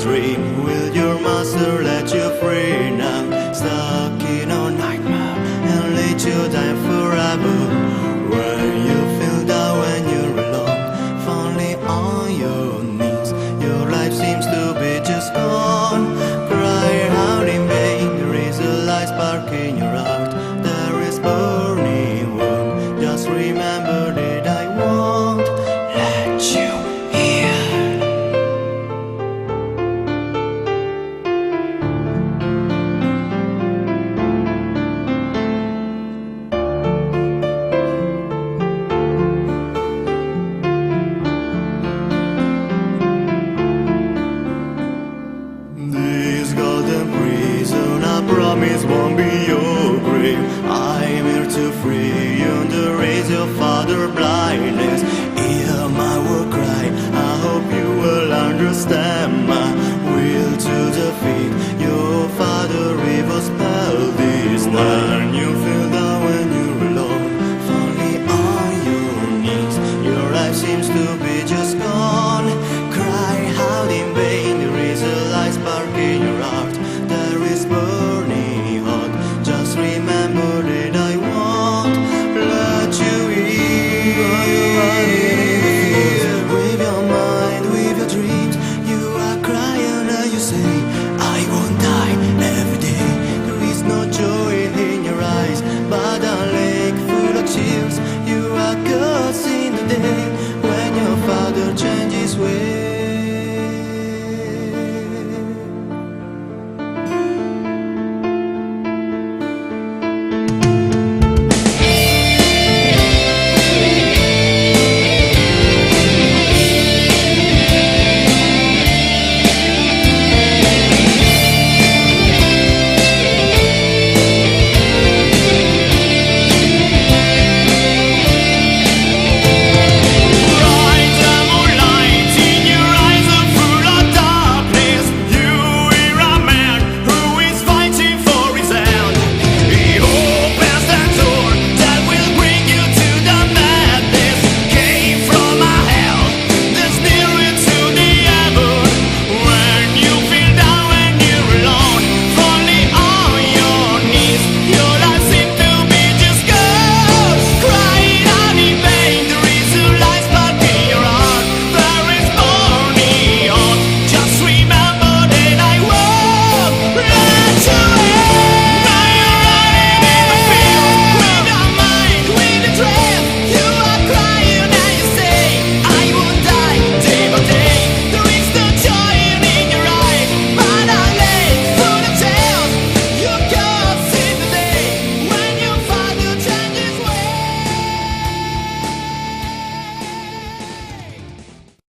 dream? Will your master let you free now? Stuck in a nightmare and let you die forever. When you feel down, when you're alone, finally on your knees, your life seems to be just gone. Cry out in vain. There is a light spark in your heart. There is burning warm. Just remember that I won't let you hear. This golden prison, I promise, won't be your grave.